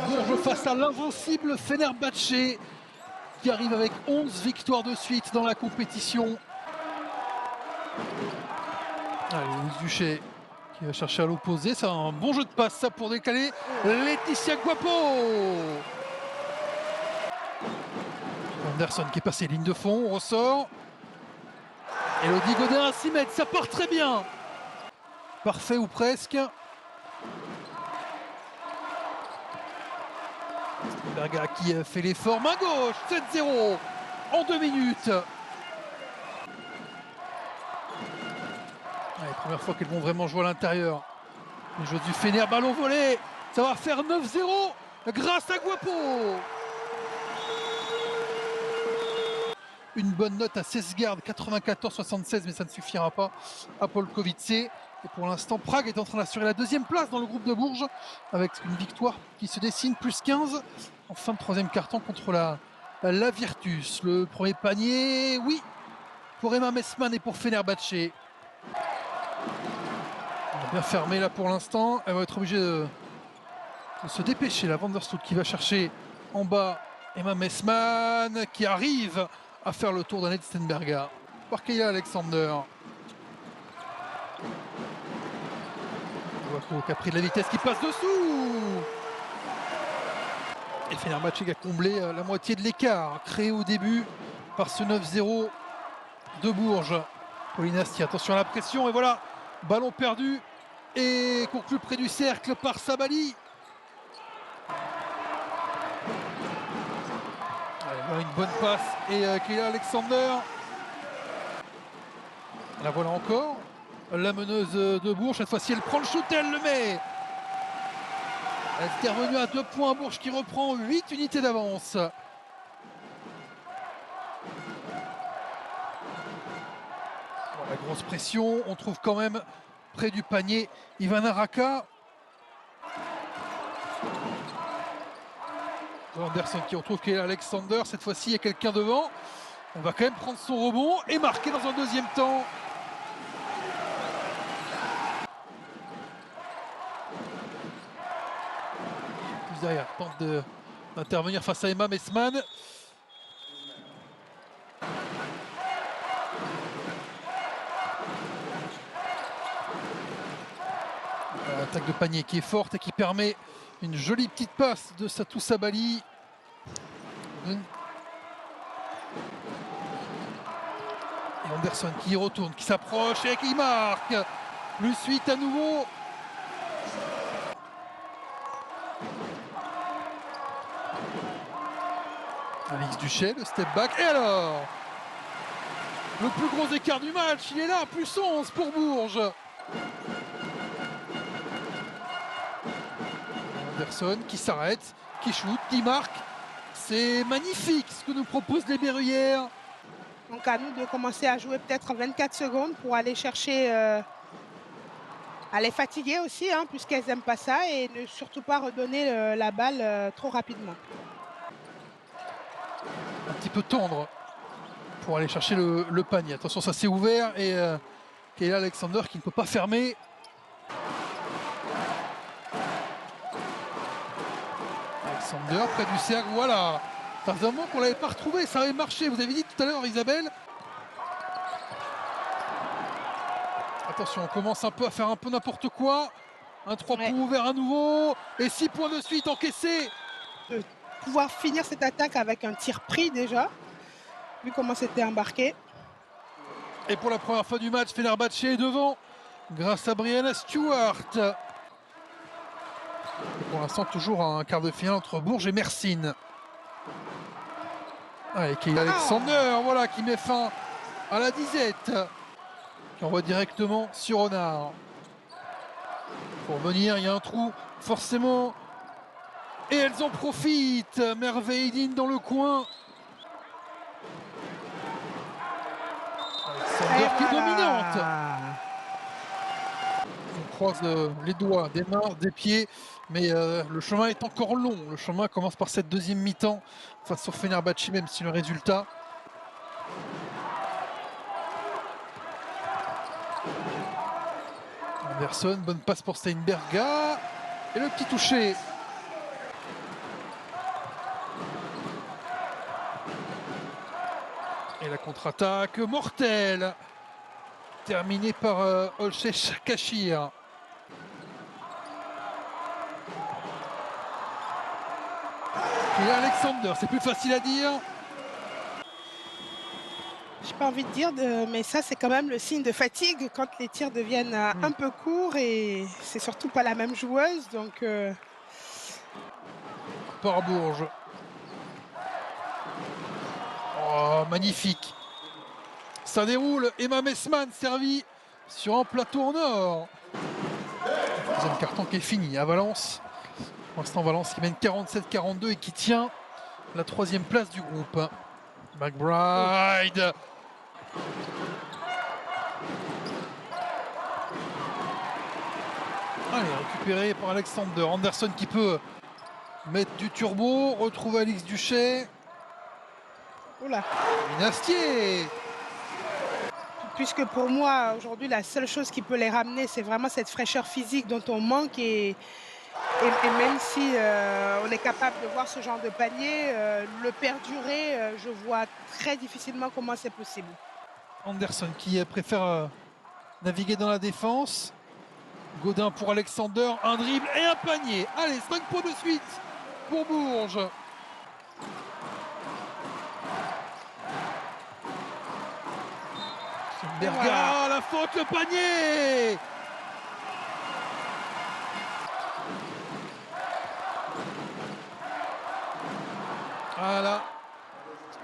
Bourges face à l'invincible Fenerbahçe qui arrive avec 11 victoires de suite dans la compétition. Allez, Duché qui va chercher à l'opposé. C'est un bon jeu de passe ça pour décaler Laetitia Guapo. Anderson qui est passé ligne de fond, on ressort. Elodie Godin à 6 mètres, ça part très bien. Parfait ou presque. Berga qui fait l'effort, main gauche, 7-0 en 2 minutes. Allez, première fois qu'elles vont vraiment jouer à l'intérieur. Les jeux du Fener, ballon volé, ça va faire 9-0 grâce à Guapo. Une bonne note à Sesgard, 94-76, mais ça ne suffira pas à Polkovice. Et pour l'instant, Prague est en train d'assurer la deuxième place dans le groupe de Bourges, avec une victoire qui se dessine, plus 15 en fin de troisième quart-temps contre la Virtus. Le premier panier, oui, pour Emma Messmann et pour Fenerbahçe. Elle a bien fermé là pour l'instant. Elle va être obligée de se dépêcher. La Vandersloot qui va chercher en bas Emma Messmann qui arrive à faire le tour d'Annette Stenberga par Kayla Alexander. Guapo qui a pris de la vitesse, qui passe dessous. Et Fenerbahçe qui a comblé la moitié de l'écart créé au début par ce 9-0 de Bourges. Polinasti, attention à la pression, et voilà, ballon perdu et conclu près du cercle par Sabali. Une bonne passe et Kayla Alexander. La voilà encore. La meneuse de Bourges, cette fois-ci elle prend le shoot, elle le met. Elle est revenue à 2 points. Bourges qui reprend 8 unités d'avance. La grosse pression, on trouve quand même près du panier Ivana Raka. Anderson qui retrouve Kayla Alexander, cette fois-ci il y a quelqu'un devant. On va quand même prendre son rebond et marquer dans un deuxième temps. Plus derrière, tente d'intervenir face à Emma Messmann. Attaque de panier qui est forte et qui permet une jolie petite passe de Satou Sabali. Et Anderson qui retourne, qui s'approche et qui marque. Plus 8 à nouveau. Alix Duché, le step back. Et alors, le plus gros écart du match, il est là, plus 11 pour Bourges. Anderson qui s'arrête, qui shoot, qui marque. C'est magnifique ce que nous proposent les Berruyères. Donc à nous de commencer à jouer peut-être en 24 secondes pour aller chercher, à les fatiguer aussi, hein, puisqu'elles n'aiment pas ça, et ne surtout pas redonner la balle trop rapidement. Un petit peu tendre pour aller chercher le panier. Attention, ça s'est ouvert et Kayla Alexander qui ne peut pas fermer. Alexander près du cercle, voilà. Ça faisait un moment qu'on ne l'avait pas retrouvé, ça avait marché. Vous avez dit tout à l'heure, Isabelle. Attention, on commence un peu à faire un peu n'importe quoi. Un 3 points ouvert à nouveau. Et 6 points de suite encaissés. Pouvoir finir cette attaque avec un tir pris déjà, vu comment c'était embarqué. Et pour la première fois du match, Fenerbahçe est devant grâce à Brianna Stewart. Et pour l'instant, toujours un quart de finale entre Bourges et Mersin. Allez, Kayla Alexander, voilà, qui met fin à la disette. Qui envoie directement sur Renard. Pour venir, il y a un trou, forcément. Et elles en profitent. Merveille dans le coin. Alexander qui est dominante. On croise les doigts, des mains, des pieds. Mais le chemin est encore long. Le chemin commence par cette deuxième mi-temps face au Fenerbahçe, même si le résultat... Anderson, bonne passe pour Steinberga. Et le petit toucher la contre-attaque mortelle, terminée par Olcay Kachir. Et Alexander, c'est plus facile à dire. J'ai pas envie de dire, mais ça, c'est quand même le signe de fatigue quand les tirs deviennent un peu courts et c'est surtout pas la même joueuse. Donc, Par Bourges. Oh, magnifique. Ça déroule. Emma Messmann servi sur un plateau en or. Deuxième carton qui est fini à Valence. Pour l'instant, Valence qui mène 47-42 et qui tient la 3e place du groupe. McBride. Allez, récupéré par Alexander. Anderson qui peut mettre du turbo. Retrouve Alix Duchet. oula. Minastier. Puisque pour moi, aujourd'hui, la seule chose qui peut les ramener, c'est vraiment cette fraîcheur physique dont on manque. Et même si on est capable de voir ce genre de panier, le perdurer, je vois très difficilement comment c'est possible. Anderson qui préfère naviguer dans la défense. Godin pour Alexander, un dribble et un panier. Allez, 5 points de suite pour Bourges. Berga, voilà. La faute, le panier. Voilà,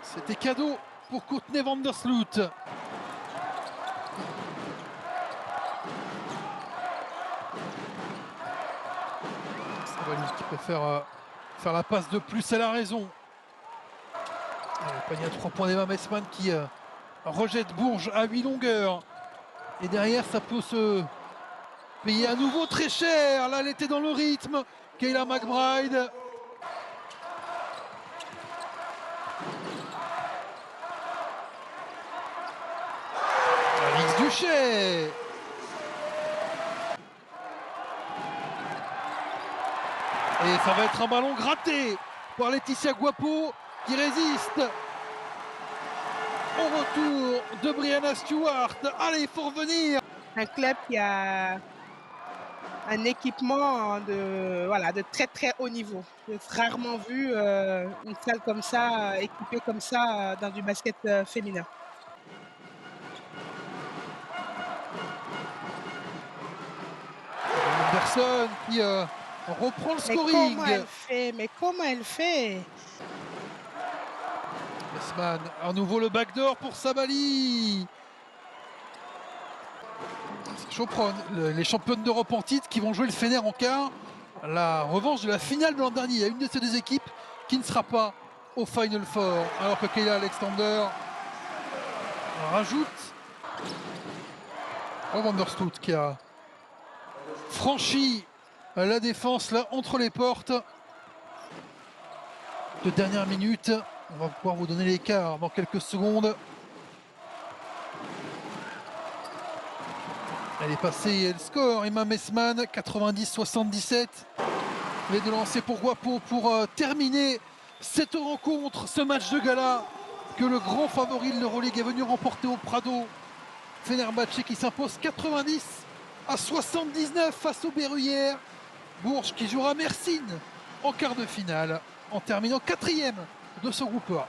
c'était cadeau pour Courtney Vandersloot. Sabaly qui préfère faire la passe de plus, elle a raison. Le panier à 3 points d'Emma Messmann qui rejette Bourges à 8 longueurs. Et derrière, ça peut se payer à nouveau très cher. Là, elle était dans le rythme. Kayla McBride. Alix Duchet. Et ça va être un ballon gratté par Laetitia Guapo qui résiste. Au retour de Brianna Stewart. Allez, il faut revenir. Un club qui a un équipement de très très haut niveau. J'ai rarement vu une salle comme ça, équipée comme ça dans du basket féminin. Anderson qui reprend le scoring. Mais comment elle fait? Messmann, à nouveau le backdoor pour Sabaly. Chopron, les championnes d'Europe en titre qui vont jouer le Fener en quart. La revanche de la finale de l'an dernier. Il y a une de ces deux équipes qui ne sera pas au Final Four. Alors que Kayla Alexander rajoute. Vandersloot qui a franchi la défense là entre les portes. De dernière minute. On va pouvoir vous donner l'écart dans quelques secondes. Elle est passée et elle score. Emma Messmann, 90-77. Les deux lancers pour Guapo pour terminer cette rencontre, ce match de gala que le grand favori de l'Euroleague est venu remporter au Prado. Fenerbahçe qui s'impose 90-79 face aux Berruyères. Bourges qui jouera Mersin en quart de finale en terminant 4e de ce groupe A.